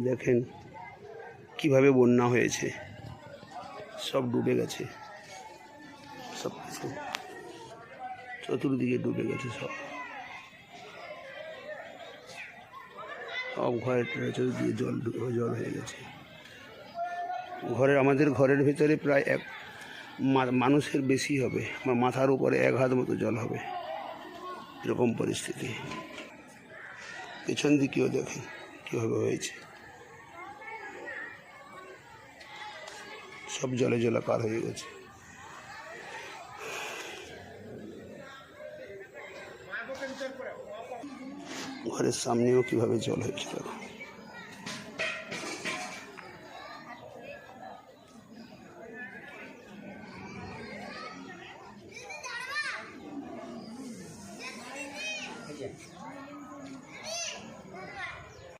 দেখেন কিভাবে বন্যা হয়েছে, সব ডুবে গেছে, সব কিছু চতুর্দিকে ডুবে গেছে, সব ঘরের চতুর্দিকে জল হয়ে গেছে। আমাদের ঘরের ভেতরে প্রায় এক মানুষের বেশি হবে, বা মাথার উপরে 1 হাত মতো জল হবে, এরকম পরিস্থিতি। পেছন দিকেও দেখেন কীভাবে হয়েছে, সব জলে জলাকার হয়ে গেছে। ঘরের সামনেও কিভাবে জল হয়েছে দেখো।